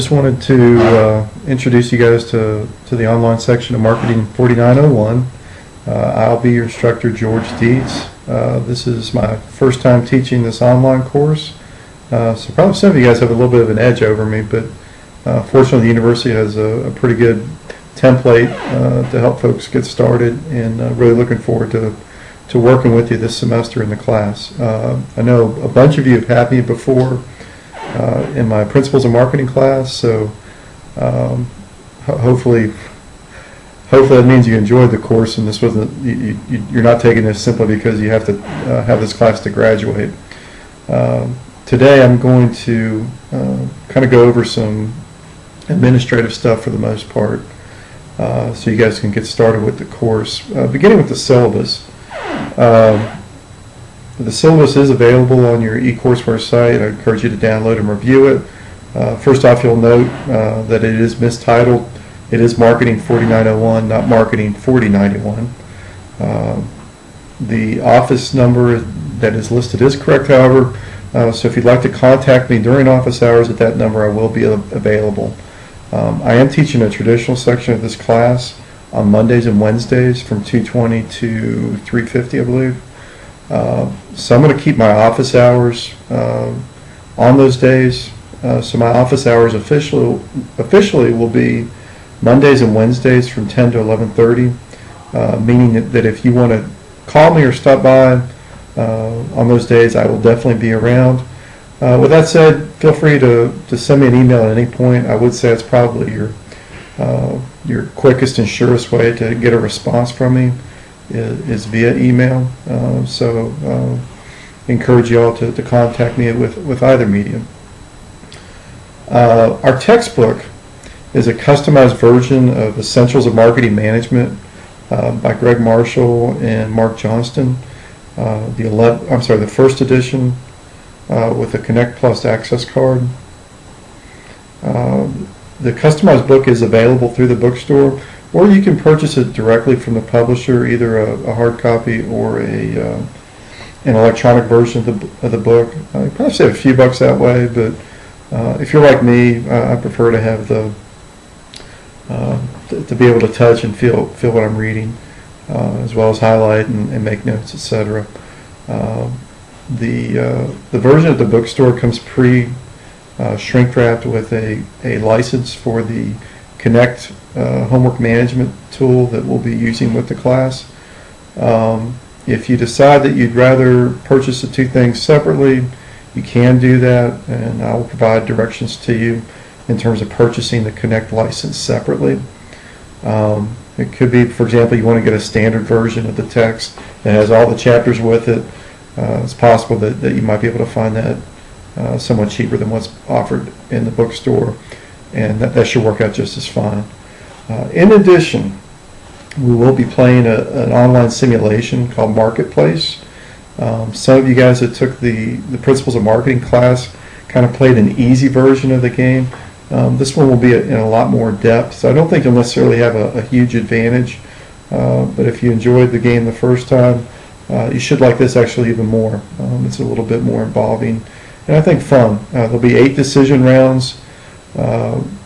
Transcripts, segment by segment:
Just wanted to introduce you guys to the online section of Marketing 4901. I'll be your instructor, George Deitz. This is my first time teaching this online course, so probably some of you guys have a little bit of an edge over me, but fortunately the university has a pretty good template to help folks get started, and really looking forward to working with you this semester in the class. I know a bunch of you have had me before in my Principles of Marketing class, so hopefully that means you enjoyed the course, and this wasn't you're not taking this simply because you have to have this class to graduate. Today I'm going to kind of go over some administrative stuff for the most part, so you guys can get started with the course, beginning with the syllabus. The syllabus is available on your eCourseWare site. I encourage you to download and review it. First off, you'll note that it is mistitled. It is Marketing 4901, not Marketing 4091. The office number that is listed is correct, however, so if you'd like to contact me during office hours at that number, I will be available. I am teaching a traditional section of this class on Mondays and Wednesdays from 2:20 to 3:50, I believe. So I'm going to keep my office hours on those days. So my office hours officially will be Mondays and Wednesdays from 10 to 11:30, meaning that if you want to call me or stop by on those days, I will definitely be around. With that said, feel free to send me an email at any point. I would say it's probably your quickest and surest way to get a response from me is via email. So encourage you all to contact me with either medium. Our textbook is a customized version of Essentials of Marketing Management by Greg Marshall and Mark Johnston. The first edition with a Connect Plus access card. The customized book is available through the bookstore, or you can purchase it directly from the publisher, either a hard copy or an electronic version of the book. You probably save a few bucks that way, but if you're like me, I prefer to have to be able to touch and feel what I'm reading, as well as highlight and make notes, etc. The version of the bookstore comes shrink wrapped with a license for the Connect homework management tool that we'll be using with the class. If you decide that you'd rather purchase the two things separately, you can do that, and I will provide directions to you in terms of purchasing the Connect license separately. It could be, for example, you want to get a standard version of the text that has all the chapters with it. It's possible that you might be able to find that somewhat cheaper than what's offered in the bookstore, and that should work out just as fine. In addition, we will be playing an online simulation called Marketplace. Some of you guys that took the Principles of Marketing class kind of played an easy version of the game. This one will be in a lot more depth, so I don't think you'll necessarily have a huge advantage, but if you enjoyed the game the first time, you should like this actually even more. It's a little bit more involving and I think fun. There'll be 8 decision rounds.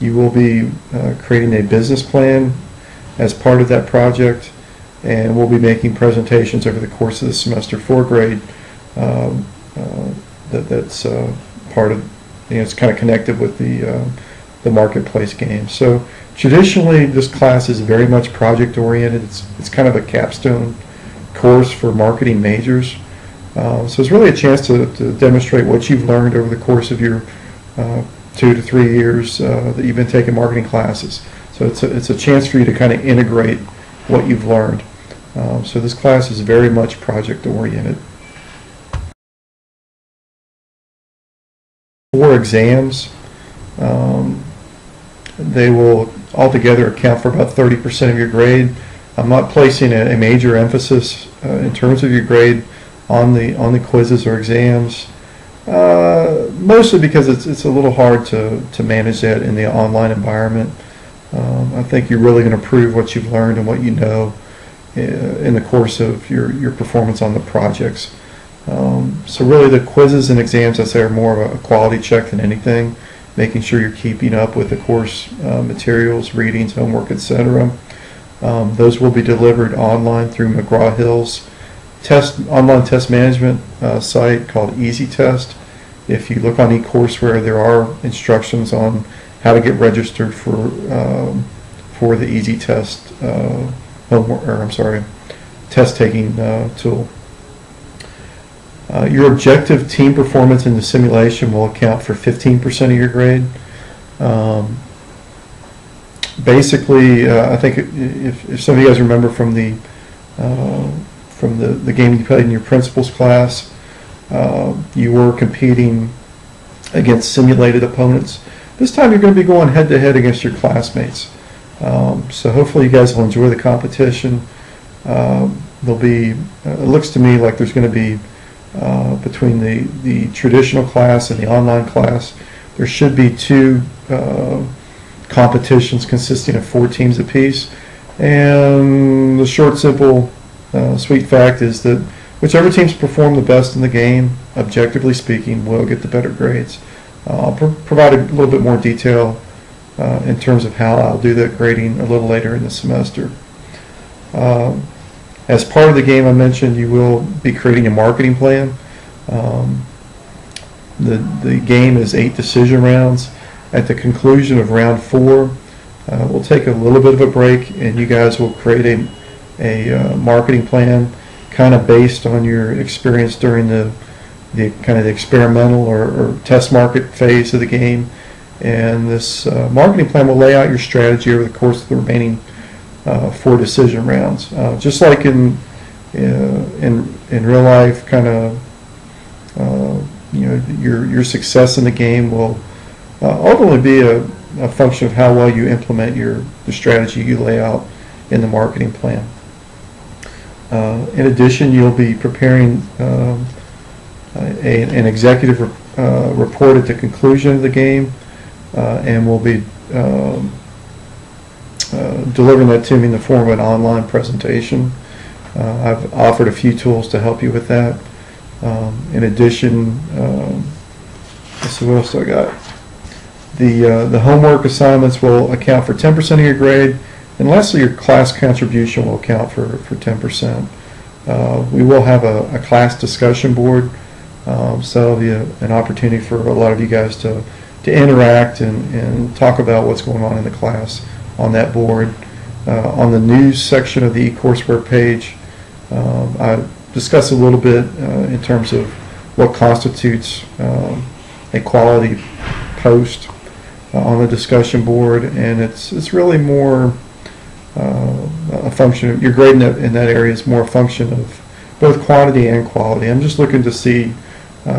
You will be creating a business plan as part of that project, and we'll be making presentations over the course of the semester for grade. That's part of, it's kind of connected with the Marketplace game. So traditionally, this class is very much project oriented. It's kind of a capstone course for marketing majors. So it's really a chance to demonstrate what you've learned over the course of your 2 to 3 years that you've been taking marketing classes. So it's a chance for you to kind of integrate what you've learned. So this class is very much project oriented. For exams, they will altogether account for about 30% of your grade. I'm not placing a major emphasis in terms of your grade on the quizzes or exams, mostly because it's a little hard to manage that in the online environment. I think you're really going to prove what you've learned and what you know in the course of your performance on the projects. So really the quizzes and exams, I say, are more of a quality check than anything. making sure you're keeping up with the course materials, readings, homework, etc. Those will be delivered online through McGraw-Hill's online test management site called Easy Test. If you look on eCourseWare, there are instructions on how to get registered for the Easy Test test taking tool. Your objective team performance in the simulation will account for 15% of your grade. Basically, I think if some of you guys remember from the game you played in your principals class, you were competing against simulated opponents. This time you're going to be going head to head against your classmates. So hopefully you guys will enjoy the competition. There'll be, it looks to me like there's going to be between the traditional class and the online class, there should be 2 competitions consisting of 4 teams apiece. And the short, simple, sweet fact is that whichever teams perform the best in the game, objectively speaking, will get the better grades. I'll provide a little bit more detail in terms of how I'll do that grading a little later in the semester. As part of the game, I mentioned you will be creating a marketing plan. The game is 8 decision rounds. At the conclusion of round 4, we'll take a little bit of a break, and you guys will create a marketing plan kind of based on your experience during the kind of the experimental or test market phase of the game. And this marketing plan will lay out your strategy over the course of the remaining 4 decision rounds. Just like in real life, kind of your success in the game will ultimately be a function of how well you implement the strategy you lay out in the marketing plan. In addition, you'll be preparing an executive report at the conclusion of the game, and we'll be delivering that to me in the form of an online presentation. I've offered a few tools to help you with that. In addition, let's see what else I got. The homework assignments will account for 10% of your grade, and lastly, your class contribution will account for 10%. We will have a class discussion board, so that'll be an opportunity for a lot of you guys to interact and talk about what's going on in the class on that board. On the news section of the eCourseWare page, I discuss a little bit in terms of what constitutes a quality post on the discussion board, and it's really more a function of your grade in that area is more a function of both quantity and quality. I'm just looking to see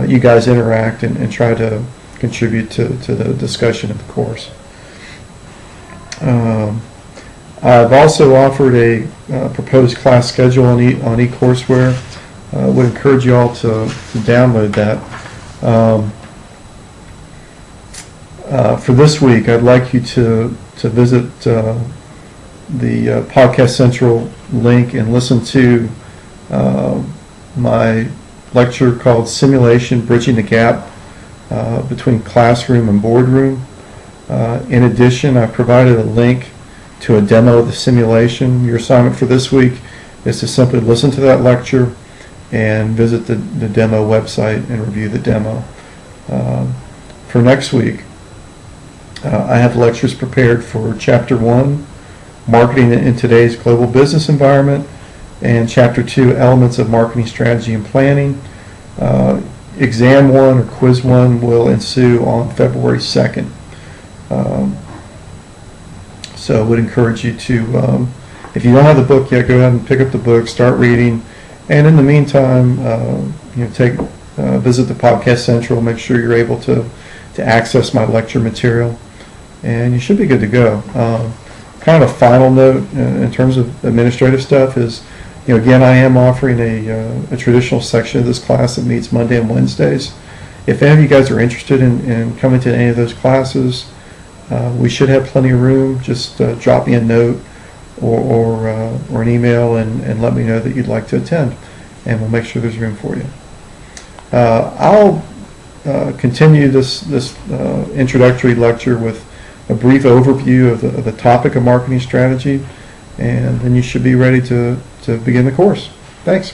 you guys interact and try to contribute to the discussion of the course. I've also offered a proposed class schedule on eCourseWare. I would encourage you all to download that. For this week, I'd like you to visit the Podcast Central link and listen to my lecture called Simulation: Bridging the Gap Between Classroom and Boardroom. In addition, I've provided a link to a demo of the simulation. Your assignment for this week is to simply listen to that lecture and visit the demo website and review the demo. For next week, I have lectures prepared for Chapter 1, Marketing in Today's Global Business Environment, and Chapter 2, Elements of Marketing Strategy and Planning. Exam 1 or Quiz 1 will ensue on February 2nd. So I would encourage you to, if you don't have the book yet, go ahead and pick up the book, start reading, and in the meantime, visit the Podcast Central, make sure you're able to access my lecture material, and you should be good to go. Kind of a final note in terms of administrative stuff is, again, I am offering a traditional section of this class that meets Monday and Wednesdays. If any of you guys are interested in coming to any of those classes, we should have plenty of room. Just drop me a note or an email and let me know that you'd like to attend, and we'll make sure there's room for you. I'll continue this introductory lecture with a brief overview of the topic of marketing strategy, and then you should be ready to begin the course. Thanks.